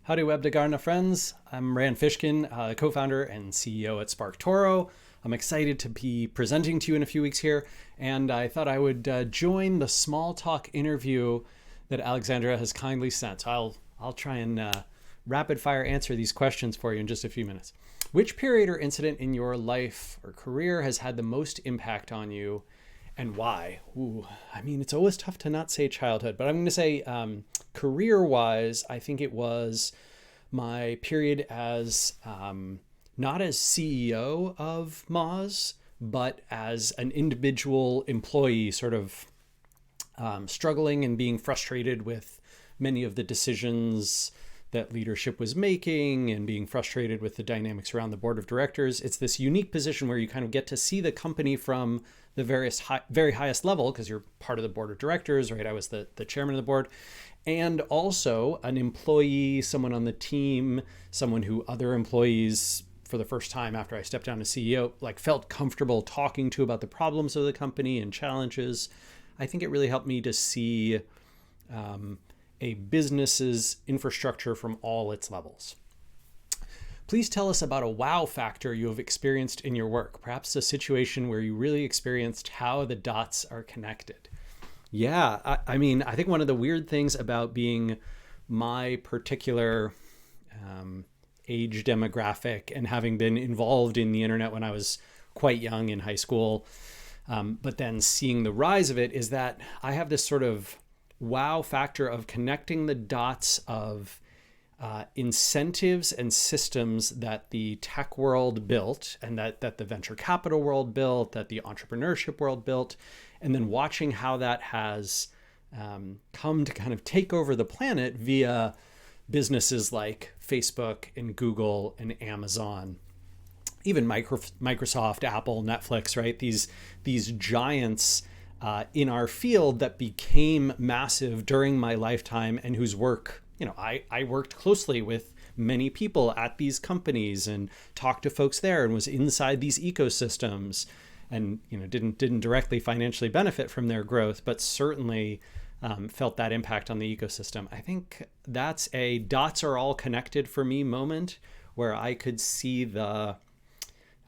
Howdy, Webbdagarna friends. I'm Rand Fishkin, co-founder and CEO at SparkToro. I'm excited to be presenting to you in a few weeks here, and I thought I would join the small talk interview that Alexandra has kindly sent. So I'll try and rapid fire answer these questions for you in just a few minutes. Which period or incident in your life or career has had the most impact on you, and why? Ooh, I mean, it's always tough to not say childhood, but I'm going to say career-wise, I think it was my period as not as CEO of Moz, but as an individual employee, sort of struggling and being frustrated with many of the decisions that leadership was making and being frustrated with the dynamics around the board of directors. It's this unique position where you kind of get to see the company from the very highest level, because you're part of the board of directors, right? I was the chairman of the board, and also an employee, someone on the team, someone who other employees, for the first time after I stepped down as CEO, like felt comfortable talking to about the problems of the company and challenges. I think it really helped me to see a business's infrastructure from all its levels. Please tell us about a wow factor you have experienced in your work, perhaps a situation where you really experienced how the dots are connected. Yeah, I mean, I think one of the weird things about being my particular age demographic and having been involved in the internet when I was quite young in high school, but then seeing the rise of it, is that I have this sort of wow factor of connecting the dots of incentives and systems that the tech world built, and that the venture capital world built, that the entrepreneurship world built, and then watching how that has come to kind of take over the planet via businesses like Facebook and Google and Amazon, even Microsoft, Apple, Netflix, right? These giants in our field that became massive during my lifetime, and whose work, I worked closely with many people at these companies and talked to folks there and was inside these ecosystems, and didn't directly financially benefit from their growth, but certainly felt that impact on the ecosystem. I think that's a dots are all connected for me moment where I could see the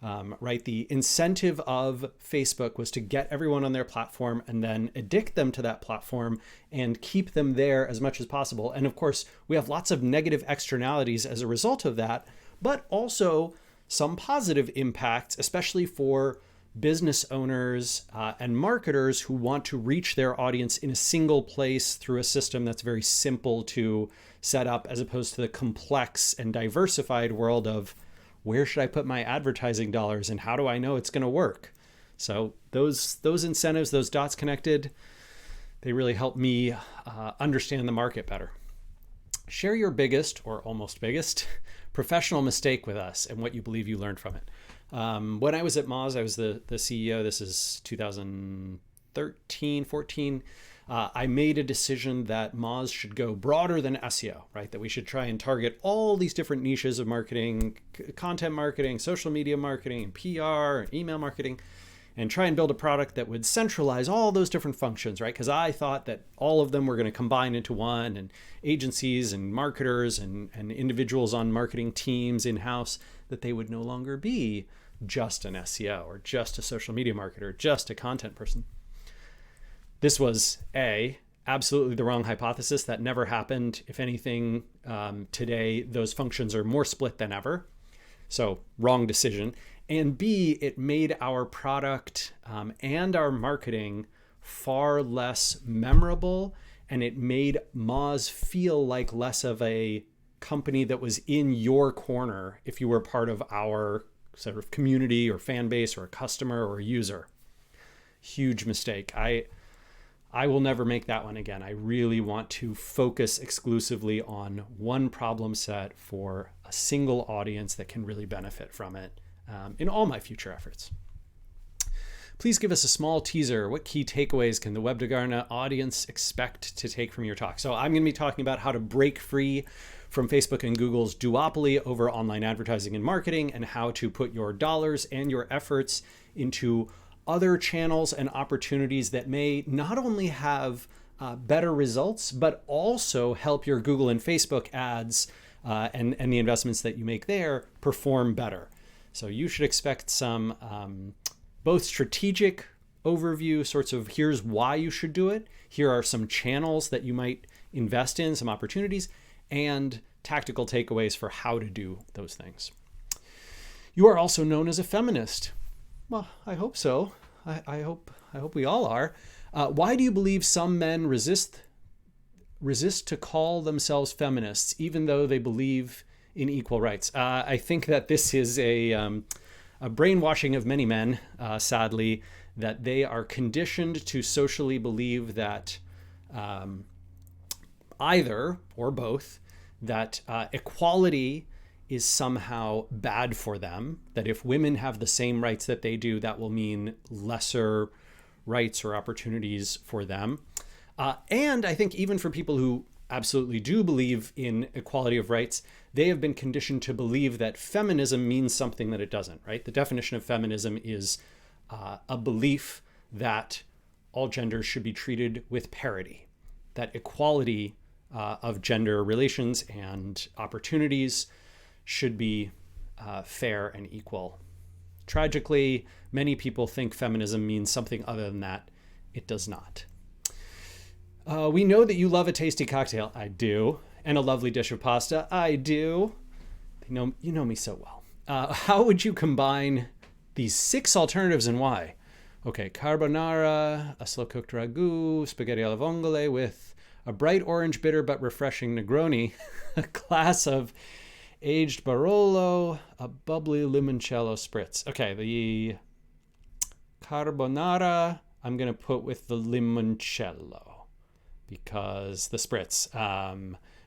incentive of Facebook was to get everyone on their platform and then addict them to that platform and keep them there as much as possible. And of course, we have lots of negative externalities as a result of that, but also some positive impacts, especially for business owners and marketers who want to reach their audience in a single place through a system that's very simple to set up, as opposed to the complex and diversified world of where should I put my advertising dollars and how do I know it's going to work? So those incentives, those dots connected, they really help me understand the market better. Share your biggest or almost biggest professional mistake with us and what you believe you learned from it. When I was at Moz, I was the CEO. This is 2013, 14. I made a decision that Moz should go broader than SEO, right? That we should try and target all these different niches of marketing, content marketing, social media marketing, and PR, and email marketing, and try and build a product that would centralize all those different functions, right? Because I thought that all of them were going to combine into one, and agencies and marketers and individuals on marketing teams in-house, that they would no longer be just an SEO or just a social media marketer, just a content person. This was absolutely the wrong hypothesis. That never happened. If anything, today, those functions are more split than ever. So wrong decision. And B, it made our product and our marketing far less memorable. And it made Moz feel like less of a company that was in your corner if you were part of our sort of community or fan base or a customer or a user. Huge mistake. I will never make that one again. I really want to focus exclusively on one problem set for a single audience that can really benefit from it in all my future efforts. Please give us a small teaser. What key takeaways can the Webbdagarna audience expect to take from your talk? So I'm going to be talking about how to break free from Facebook and Google's duopoly over online advertising and marketing, and how to put your dollars and your efforts into other channels and opportunities that may not only have better results, but also help your Google and Facebook ads and the investments that you make there perform better. So you should expect some both strategic overview, sorts of here's why you should do it. Here are some channels that you might invest in, some opportunities, and tactical takeaways for how to do those things. You are also known as a feminist. Well, I hope so. I hope we all are. Why do you believe some men resist to call themselves feminists, even though they believe in equal rights? I think that this is a brainwashing of many men, sadly, that they are conditioned to socially believe that either or both, that equality is somehow bad for them, that if women have the same rights that they do, that will mean lesser rights or opportunities for them. And I think even for people who absolutely do believe in equality of rights, they have been conditioned to believe that feminism means something that it doesn't, right? The definition of feminism is a belief that all genders should be treated with parity, that equality of gender relations and opportunities should be fair and equal. Tragically, many people think feminism means something other than that. It does not. We know that you love a tasty cocktail. I do. And a lovely dish of pasta. I do. You know me so well. How would you combine these 6 alternatives and why? Okay, carbonara, a slow-cooked ragu, spaghetti alla vongole with a bright orange bitter but refreshing Negroni, a glass of aged Barolo, a bubbly limoncello spritz. Okay, the carbonara I'm going to put with the limoncello because the spritz,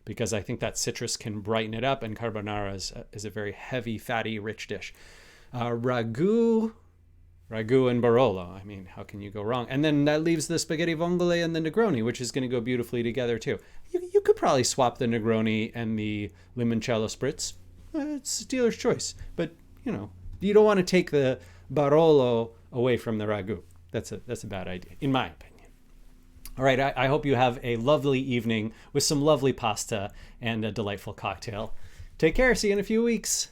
because I think that citrus can brighten it up, and carbonara is a very heavy, fatty, rich dish. Ragu and Barolo. I mean, how can you go wrong? And then that leaves the spaghetti vongole and the Negroni, which is going to go beautifully together too. You could probably swap the Negroni and the limoncello spritz. It's dealer's choice. But, you don't want to take the Barolo away from the Ragu. That's a bad idea, in my opinion. All right, I hope you have a lovely evening with some lovely pasta and a delightful cocktail. Take care. See you in a few weeks.